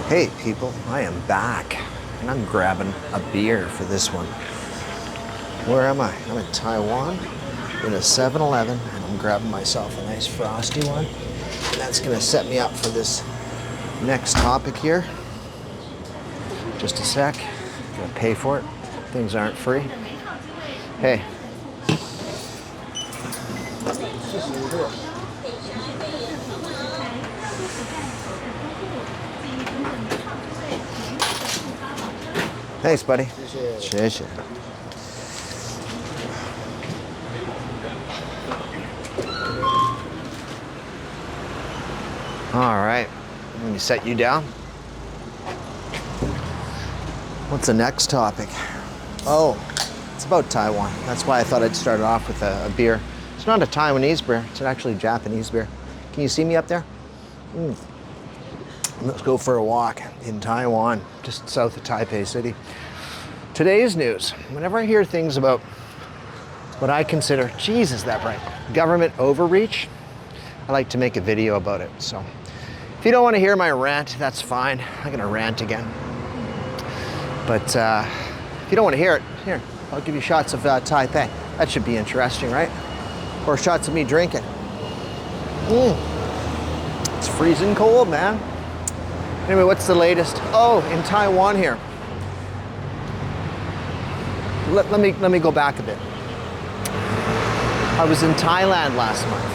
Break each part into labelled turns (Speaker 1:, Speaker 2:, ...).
Speaker 1: Hey people, I am back and I'm grabbing a beer for this one. Where am I? I'm in Taiwan in a 7-Eleven and I'm grabbing myself a nice frosty one. And that's gonna set me up for this next topic here. Just a sec, gonna pay for it. Things aren't free. Hey. Thanks, buddy. 谢谢. All right, let me set you down. What's the next topic? Oh, it's about Taiwan. That's why I thought I'd start off with a beer. It's not a Taiwanese beer, it's actually a Japanese beer. Can you see me up there? Let's go for a walk in Taiwan, just south of Taipei City. Today's news, whenever I hear things about what I consider, Jesus, that bright, government overreach, I like to make a video about it. So if you don't want to hear my rant, that's fine. I'm gonna rant again. But if you don't want to hear it, here, I'll give you shots of Taipei. That should be interesting, right? Or shots of me drinking. It's freezing cold, man. Anyway, what's the latest? Oh, in Taiwan here. Let me go back a bit. I was in Thailand last month.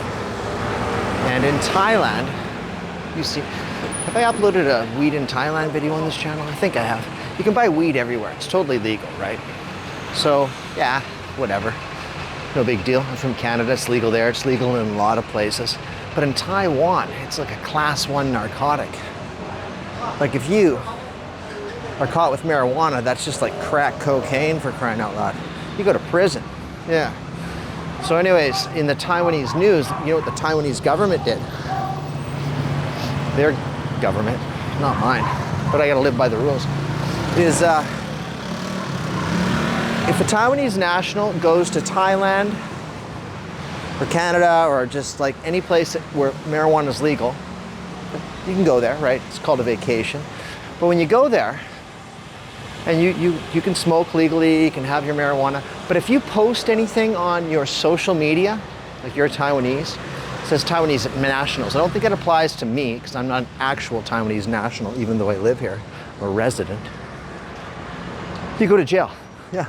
Speaker 1: And in Thailand, you see, have I uploaded a weed in Thailand video on this channel? I think I have. You can buy weed everywhere. It's totally legal, right? So, yeah, whatever. No big deal. I'm from Canada. It's legal there. It's legal in a lot of places. But in Taiwan, it's like a class 1 narcotic. Like if you are caught with marijuana, that's just like crack cocaine, for crying out loud. You go to prison. Yeah. So anyways, in the Taiwanese news, you know what the Taiwanese government did? Their government, not mine, but I gotta live by the rules, is if a Taiwanese national goes to Thailand or Canada or just like any place where marijuana is legal, you can go there, right? It's called a vacation. But when you go there, and you can smoke legally, you can have your marijuana, but if you post anything on your social media, like you're Taiwanese, it says Taiwanese nationals. I don't think it applies to me, because I'm not an actual Taiwanese national, even though I live here, or resident. You go to jail, yeah.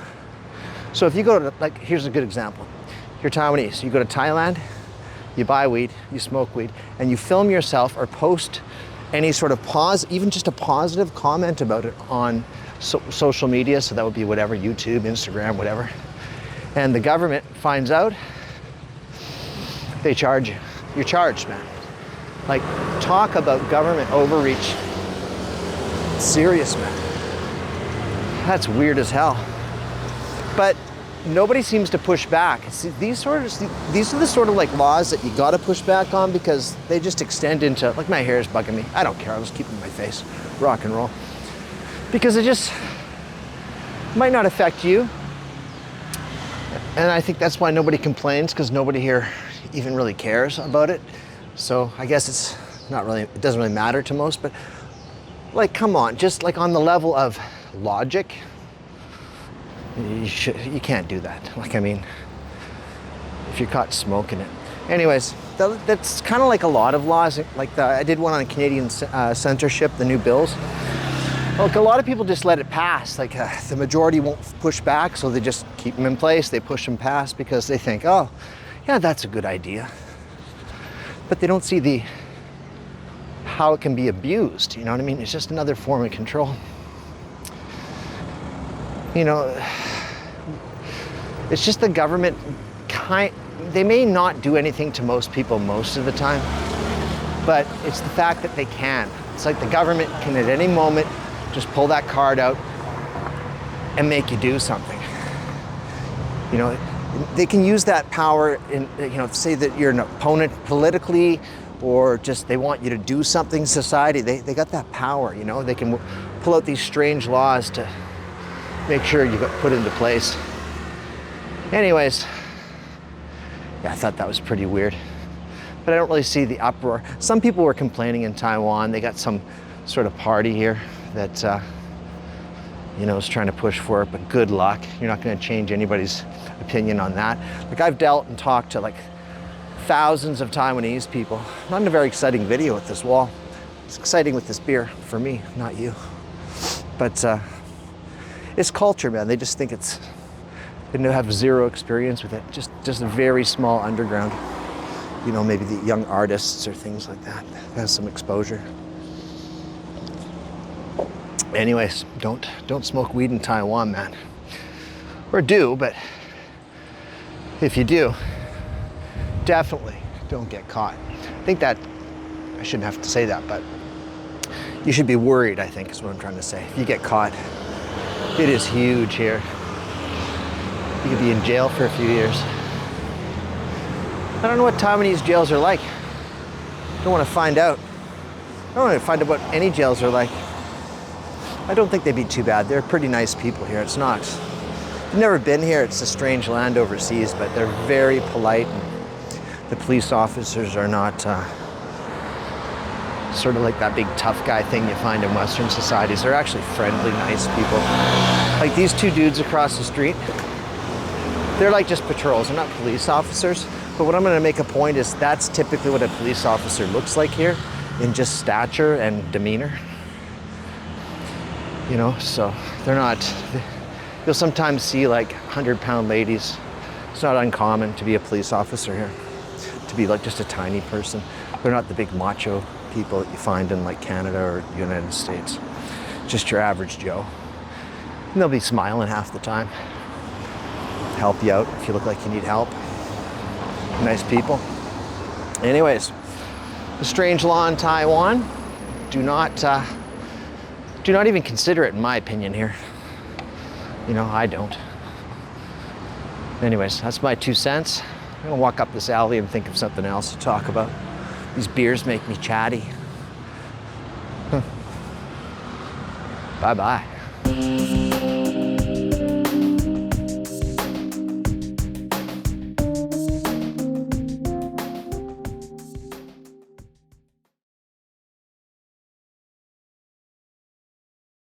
Speaker 1: So if you go to, like, here's a good example. You're Taiwanese, you go to Thailand, you buy weed, you smoke weed, and you film yourself or post any sort of even just a positive comment about it on social media, so that would be whatever, YouTube, Instagram, whatever. And the government finds out, they charge you. You're charged, man. Like, talk about government overreach. It's serious, man. That's weird as hell. But nobody seems to push back. See, these are the sort of like laws that you gotta push back on, because they just extend into, like, my hair is bugging me. I don't care, I'll just keep it in my face. Rock and roll. Because it just might not affect you. And I think that's why nobody complains, because nobody here even really cares about it. So I guess it's not really, it doesn't really matter to most, but like, come on, just like on the level of logic, you can't do that. Like, I mean, if you're caught smoking it. Anyways, that's kind of like a lot of laws. Like I did one on Canadian censorship, the new bills. Like, a lot of people just let it pass. Like the majority won't push back, so they just keep them in place. They push them past because they think, oh, yeah, that's a good idea. But they don't see how it can be abused. You know what I mean? It's just another form of control. You know, it's just the government they may not do anything to most people most of the time, but it's the fact that they can. It's like the government can at any moment just pull that card out and make you do something. You know, they can use that power in, you know, say that you're an opponent politically, or just they want you to do something in society. They got that power, you know. They can pull out these strange laws to make sure you get put into place. Anyways, yeah, I thought that was pretty weird. But I don't really see the uproar. Some people were complaining in Taiwan. They got some sort of party here that you know, is trying to push for it, but good luck. You're not going to change anybody's opinion on that. Like, I've dealt and talked to like thousands of Taiwanese people. Not in a very exciting video with this wall. It's exciting with this beer for me, not you. But it's culture, man. They just think it's, they have zero experience with it. Just a very small underground. You know, maybe the young artists or things like that has some exposure. Anyways, don't smoke weed in Taiwan, man. Or do, but if you do, definitely don't get caught. I think that, I shouldn't have to say that, but you should be worried, I think is what I'm trying to say. If you get caught, it is huge here. You could be in jail for a few years. I don't know what Taiwanese jails are like. I don't want to find out. I don't want to find out what any jails are like. I don't think they'd be too bad. They're pretty nice people here. It's not. I've never been here. It's a strange land overseas, but they're very polite. And the police officers are not sort of like that big tough guy thing you find in Western societies. They're actually friendly, nice people. Like these two dudes across the street, they're like just patrols. They're not police officers. But what I'm going to make a point is that's typically what a police officer looks like here in just stature and demeanor. You know, so they're not, you'll sometimes see like 100-pound ladies. It's not uncommon to be a police officer here, to be like just a tiny person. They're not the big macho people that you find in like Canada or the United States. Just your average Joe. And they'll be smiling half the time. Help you out if you look like you need help. Nice people. Anyways, the strange law in Taiwan, do not even consider it, in my opinion here. You know, I don't. Anyways, that's my 2 cents. I'm gonna walk up this alley and think of something else to talk about. These beers make me chatty. Bye-bye.